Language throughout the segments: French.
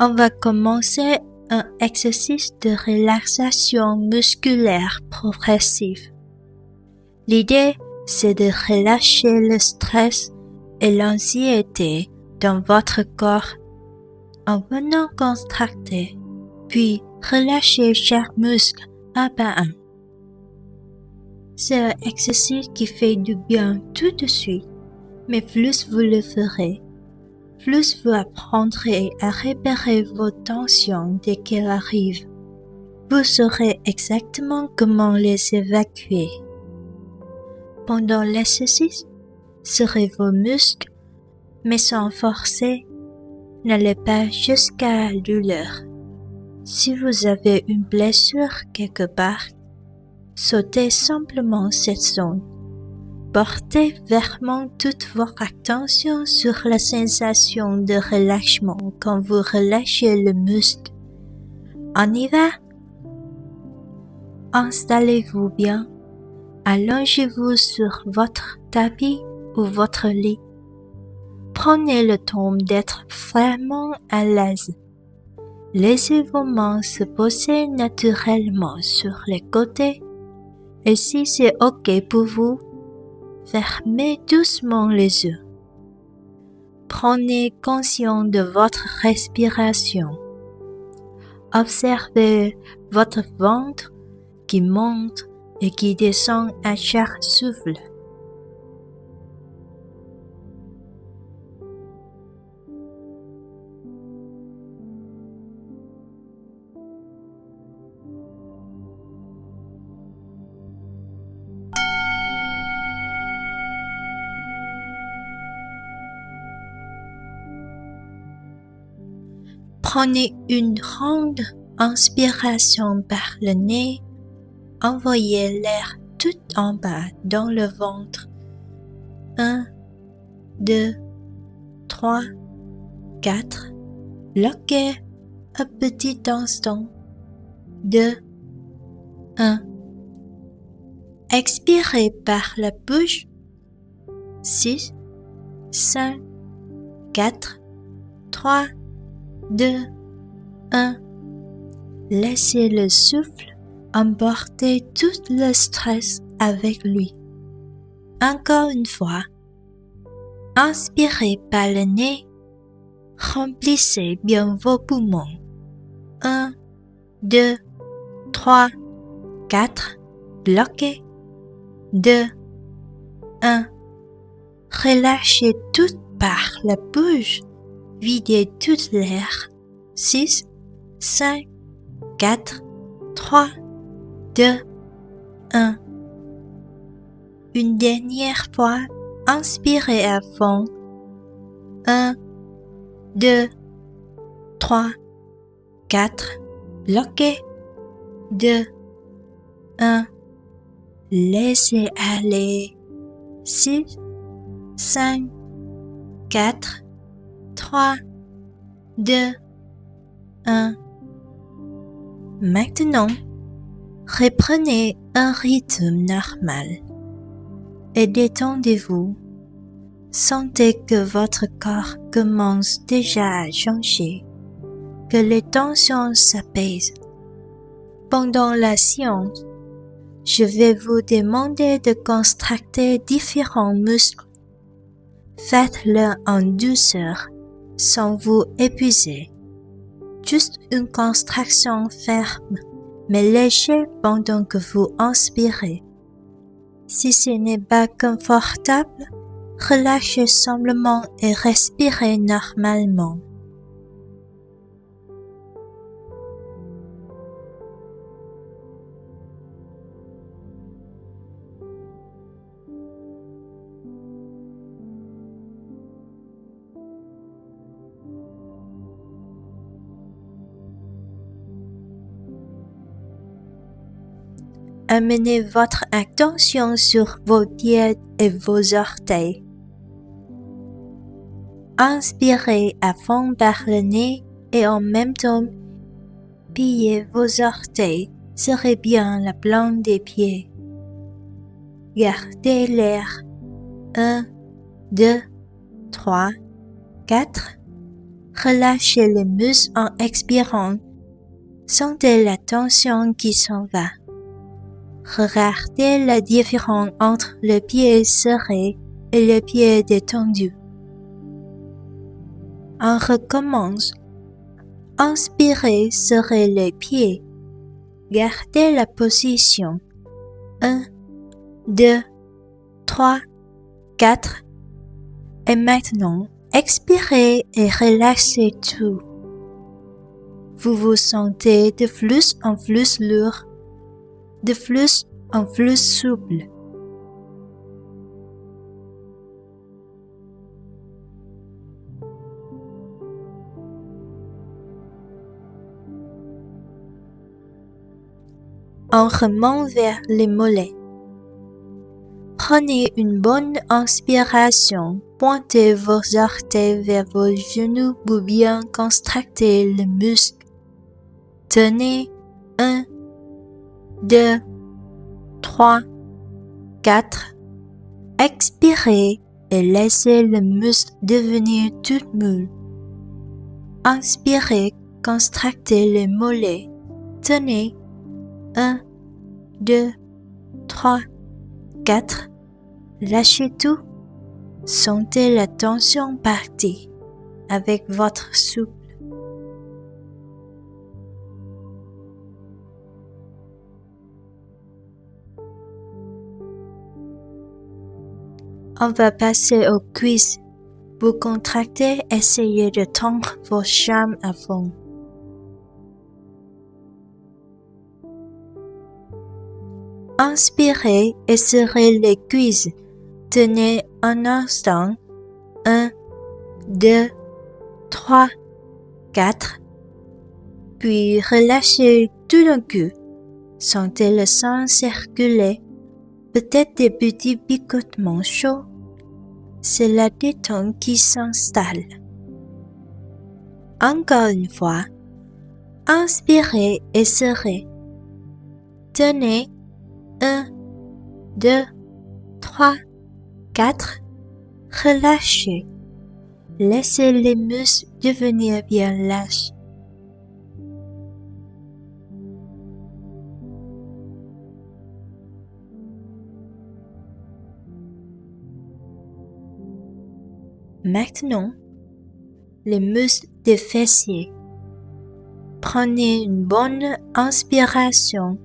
On va commencer un exercice de relaxation musculaire progressive. L'idée, c'est de relâcher le stress et l'anxiété dans votre corps en venant contracter, puis relâcher chaque muscle un par un. C'est un exercice qui fait du bien tout de suite, mais plus vous le ferez, plus vous apprendrez à repérer vos tensions dès qu'elles arrivent. Vous saurez exactement comment les évacuer. Pendant l'exercice, serrez vos muscles, mais sans forcer. N'allez pas jusqu'à la douleur. Si vous avez une blessure quelque part, sautez simplement cette zone. Portez vraiment toute votre attention sur la sensation de relâchement quand vous relâchez le muscle. On y va? Installez-vous bien. Allongez-vous sur votre tapis ou votre lit. Prenez le temps d'être vraiment à l'aise. Laissez vos mains se poser naturellement sur les côtés et si c'est OK pour vous, fermez doucement les yeux. Prenez conscience de votre respiration. Observez votre ventre qui monte et qui descend à chaque souffle. Prenez une grande inspiration par le nez. Envoyez l'air tout en bas dans le ventre. 1, 2, 3, 4. Bloquez un petit instant. 2, 1. Expirez par la bouche. 6, 5, 4, 3, 2, 1. Laissez le souffle emporter tout le stress avec lui. Encore une fois, inspirez par le nez. Remplissez bien vos poumons. 1, 2, 3, 4. Bloquez. 2, 1. Relâchez tout par la bouche. Videz tout l'air. 6, 5, 4, 3, 2, 1. Une dernière fois, inspirez à fond. 1, 2, 3, 4. Bloquez. 2, 1. Laissez aller. 6, 5, 4, 3, 2, 1. Maintenant, reprenez un rythme normal et détendez-vous. Sentez que votre corps commence déjà à changer, que les tensions s'apaisent. Pendant la séance, je vais vous demander de contracter différents muscles. Faites-le en douceur, sans vous épuiser. Juste une contraction ferme, mais légère pendant que vous inspirez. Si ce n'est pas confortable, relâchez simplement et respirez normalement. Amenez votre attention sur vos pieds et vos orteils. Inspirez à fond par le nez et en même temps, pliez vos orteils, serrez bien la plante des pieds. Gardez l'air. 1, 2, 3, 4. Relâchez les muscles en expirant. Sentez la tension qui s'en va. Regardez la différence entre le pied serré et le pied détendu. On recommence. Inspirez, serrez les pieds. Gardez la position. 1, 2, 3, 4. Et maintenant, expirez et relâchez tout. Vous vous sentez de plus en plus lourd, de plus en plus souple. On remonte vers les mollets. Prenez une bonne inspiration, pointez vos orteils vers vos genoux pour bien contracter le muscle. Tenez 1, 2, 3, 4. Expirez et laissez le muscle devenir tout mou. Inspirez, contractez les mollets. Tenez 1, 2, 3, 4. Lâchez tout. Sentez la tension partir avec votre souffle. On va passer aux cuisses. Pour contracter, essayez de tendre vos jambes à fond. Inspirez et serrez les cuisses. Tenez un instant. 1, 2, 3, 4. Puis relâchez tout d'un coup. Sentez le sang circuler. Peut-être des petits picotements chauds. C'est la détente qui s'installe. Encore une fois. Inspirez et serrez. Tenez 1, 2, 3, 4. Relâchez. Laissez les muscles devenir bien lâches. Maintenant, les muscles des fessiers. Prenez une bonne inspiration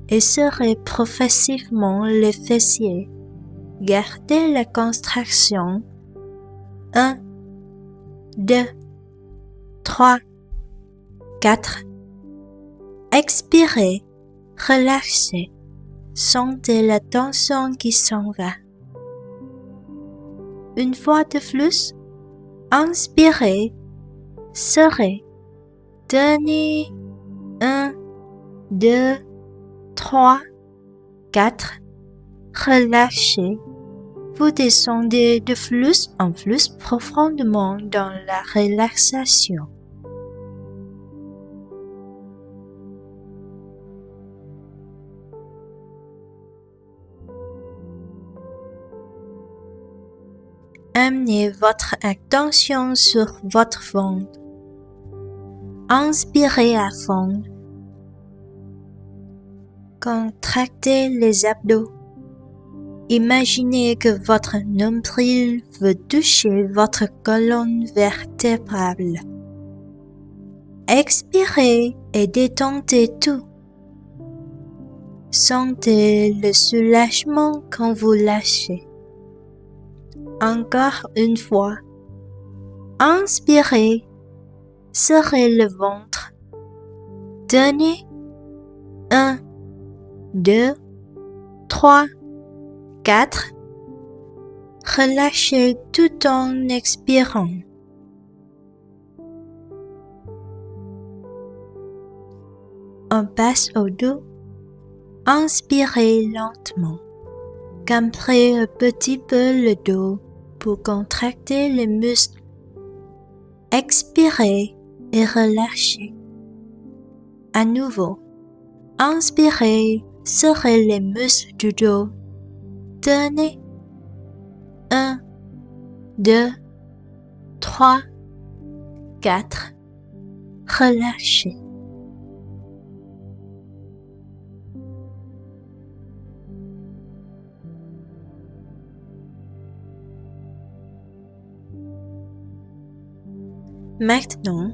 et serrez progressivement les fessiers. Gardez la contraction. 1, 2, 3, 4. Expirez, relâchez. Sentez la tension qui s'en va. Une fois de plus, inspirez, serrez. Tenez 1, 2, 3, 4. Relâchez. Vous descendez de plus en plus profondément dans la relaxation. Amenez votre attention sur votre ventre. Inspirez à fond. Contractez les abdos. Imaginez que votre nombril veut toucher votre colonne vertébrale. Expirez et détendez tout. Sentez le soulagement quand vous lâchez. Encore une fois. Inspirez. Serrez le ventre. Tenez. 1, 2, 3, 4. Relâchez tout en expirant. On passe au dos. Inspirez lentement. Cambrez un petit peu le dos pour contracter les muscles. Expirez et relâchez. À nouveau, inspirez, serrez les muscles du dos. Tenez. 1, 2, 3, 4. Relâchez. Maintenant,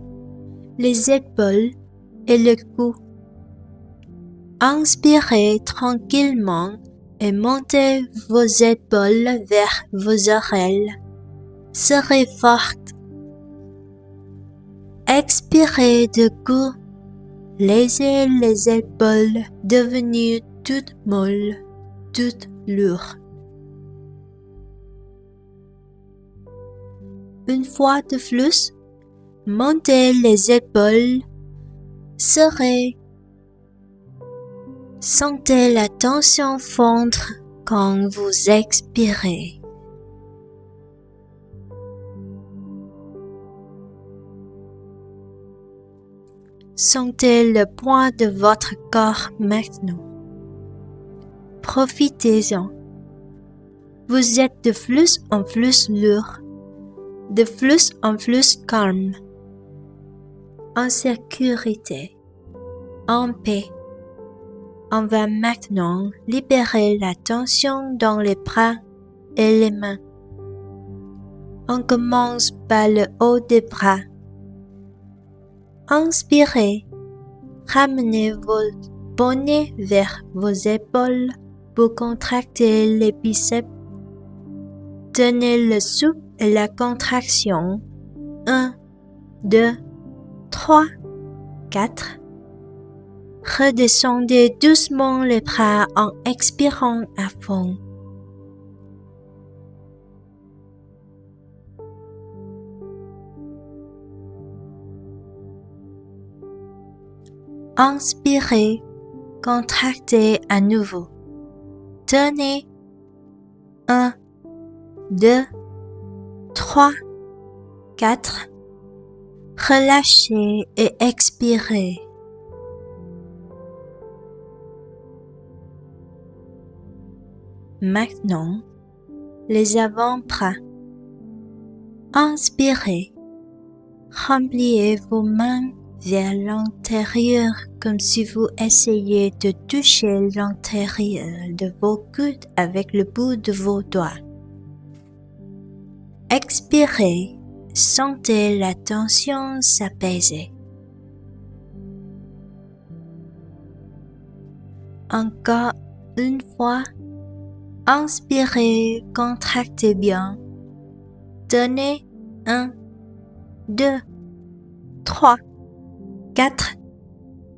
les épaules et le cou. Inspirez tranquillement et montez vos épaules vers vos oreilles. Serrez fort. Expirez de coup. Laissez les épaules devenir toutes molles, toutes lourdes. Une fois de plus, montez les épaules, serrez. Sentez la tension fondre quand vous expirez. Sentez le poids de votre corps maintenant. Profitez-en. Vous êtes de plus en plus lourd, de plus en plus calme, en sécurité, en paix. On va maintenant libérer la tension dans les bras et les mains. On commence par le haut des bras. Inspirez, ramenez vos poignets vers vos épaules pour contracter les biceps. Tenez le souffle et la contraction. 1, 2, 3, 4. Redescendez doucement les bras en expirant à fond. Inspirez, contractez à nouveau. Tenez. 1, 2, 3, 4. Relâchez et expirez. Maintenant, les avant-bras. Inspirez. Rempliez vos mains vers l'intérieur comme si vous essayiez de toucher l'intérieur de vos coudes avec le bout de vos doigts. Expirez. Sentez la tension s'apaiser. Encore une fois. Inspirez, contractez bien. Tenez. 1, 2, 3, 4.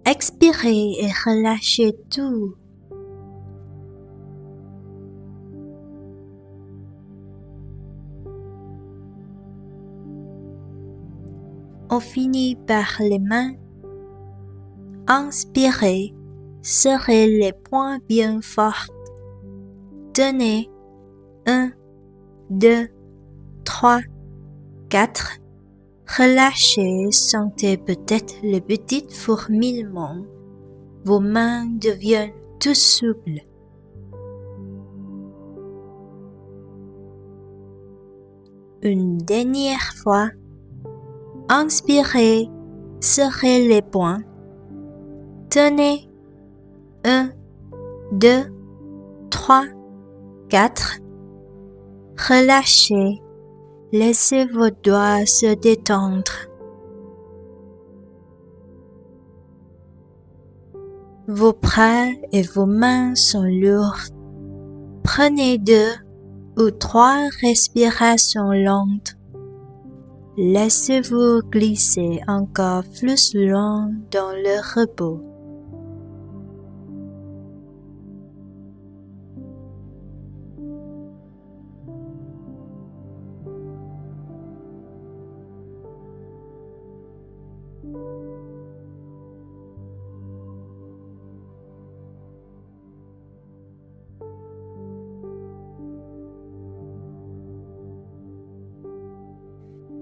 Expirez et relâchez tout. On finit par les mains. Inspirez, serrez les poings bien forts. Tenez. 1, 2, 3, 4. Relâchez, sentez peut-être le petit fourmillement. Vos mains deviennent tout souples. Une dernière fois. Inspirez, serrez les poings. Tenez. 1, 2, 3, 4. Relâchez. Laissez vos doigts se détendre. Vos bras et vos mains sont lourds. Prenez 2 ou 3 respirations lentes. Laissez-vous glisser encore plus loin dans le repos.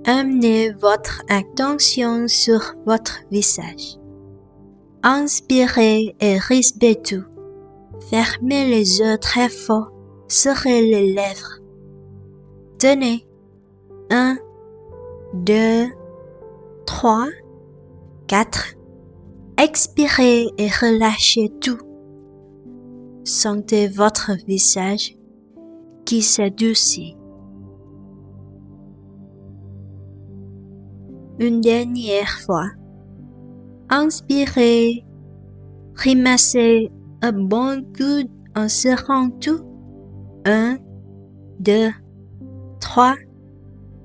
Amenez votre attention sur votre visage. Inspirez et respirez tout. Fermez les yeux très fort, serrez les lèvres. Tenez. 1, 2, 3, 4. Expirez et relâchez tout. Sentez votre visage qui s'adoucit. Une dernière fois. Inspirez. Ramassez un bon coup en serrant tout. 1, 2, 3,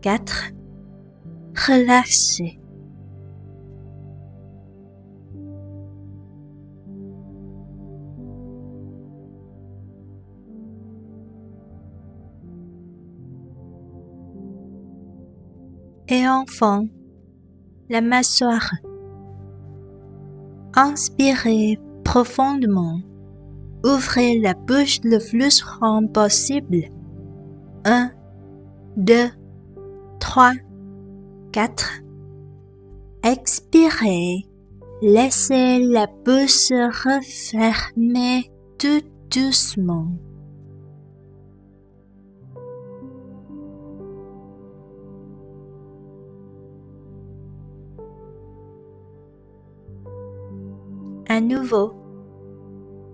4. Relâchez. Et enfin, la mâchoire. Inspirez profondément. Ouvrez la bouche le plus grand possible. 1, 2, 3, 4. Expirez. Laissez la bouche se refermer tout doucement. À nouveau,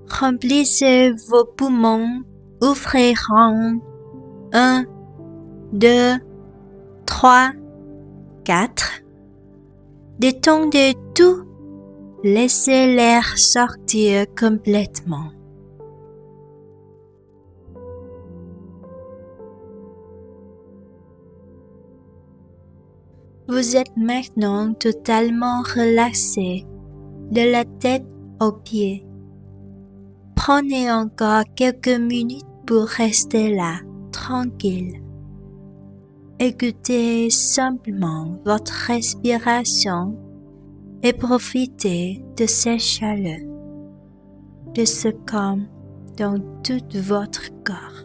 remplissez vos poumons, ouvrez grand. 1, 2, 3, 4. Détendez tout, laissez l'air sortir complètement. Vous êtes maintenant totalement relaxé, de la tête aux pieds. Prenez encore quelques minutes pour rester là, tranquille. Écoutez simplement votre respiration et profitez de cette chaleur, de ce calme dans tout votre corps.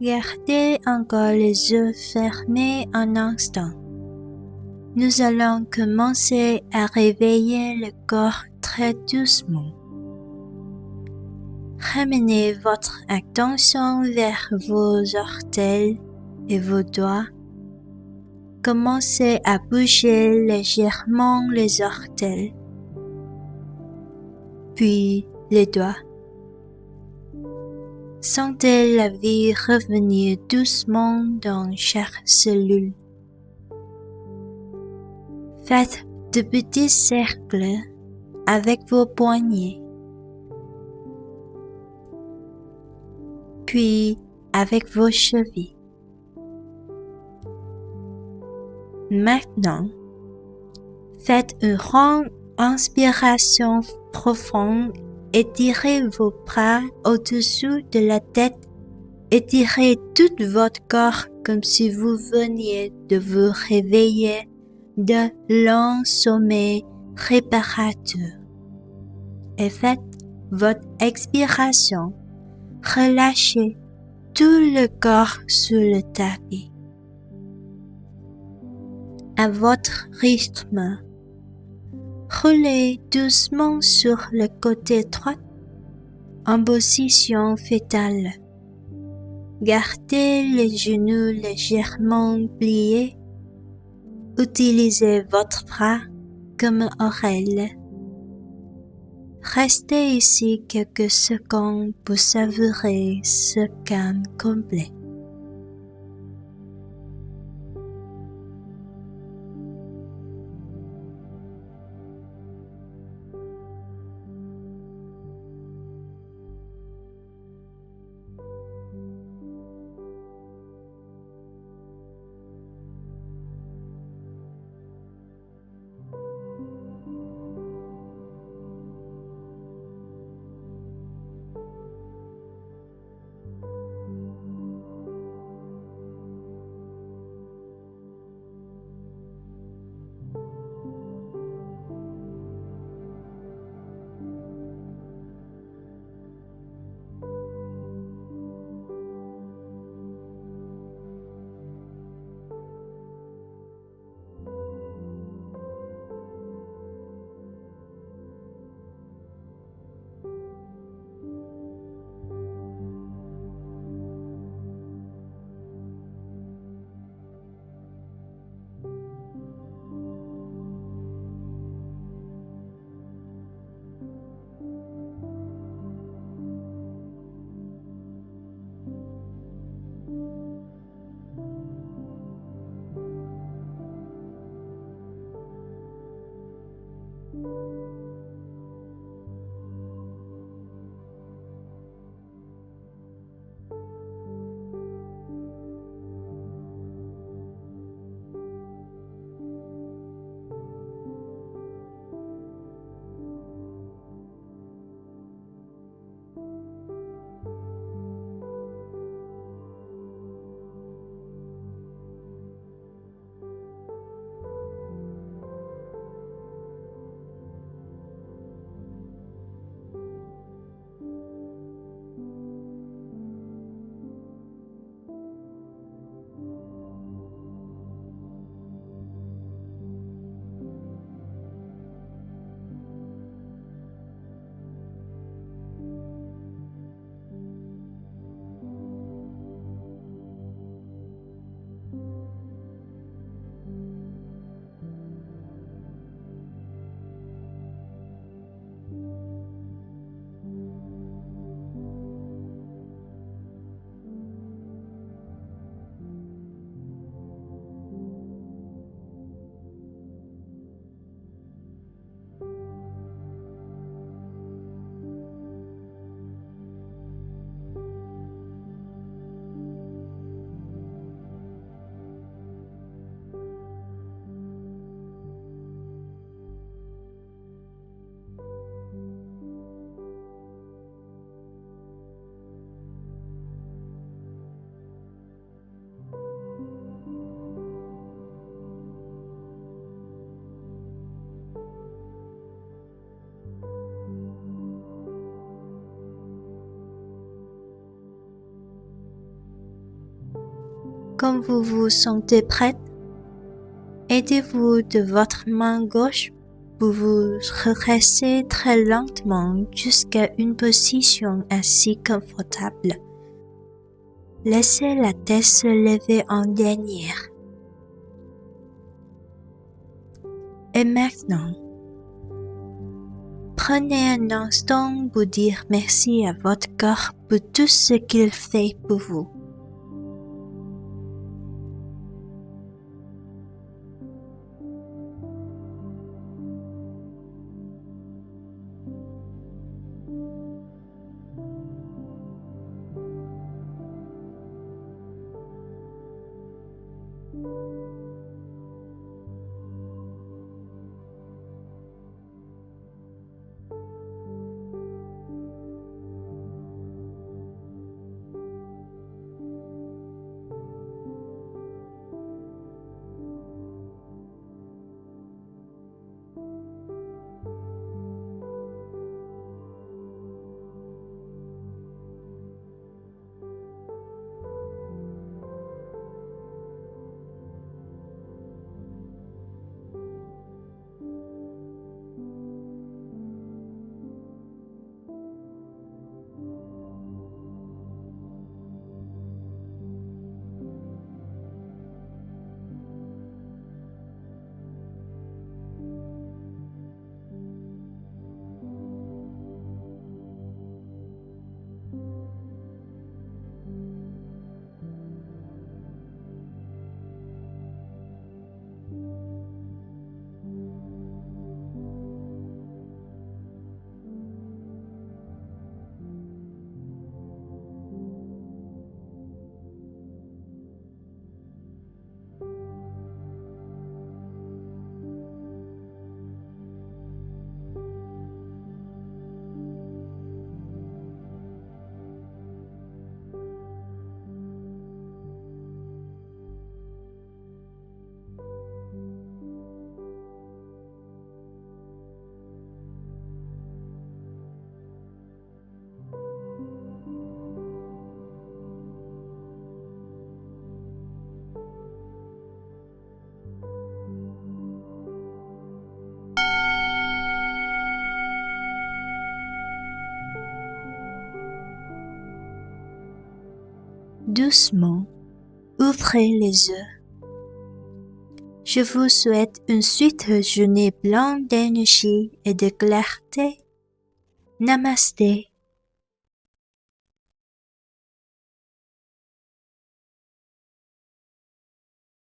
Gardez encore les yeux fermés un instant. Nous allons commencer à réveiller le corps très doucement. Ramenez votre attention vers vos orteils et vos doigts. Commencez à bouger légèrement les orteils, puis les doigts. Sentez la vie revenir doucement dans chaque cellule. Faites de petits cercles avec vos poignets, puis avec vos chevilles. Maintenant, faites une grande inspiration profonde. Étirez vos bras au-dessous de la tête. Étirez tout votre corps comme si vous veniez de vous réveiller d'un long sommeil réparateur. Et faites votre expiration. Relâchez tout le corps sur le tapis. À votre rythme, roulez doucement sur le côté droit en position fétale. Gardez les genoux légèrement pliés. Utilisez votre bras comme oreille. Restez ici quelques secondes pour savourer ce calme complet. Quand vous vous sentez prête, aidez-vous de votre main gauche. Vous vous redressez très lentement jusqu'à une position assise confortable. Laissez la tête se lever en dernière. Et maintenant, prenez un instant pour dire merci à votre corps pour tout ce qu'il fait pour vous. Doucement, ouvrez les yeux. Je vous souhaite une suite de journée pleine d'énergie et de clarté. Namasté.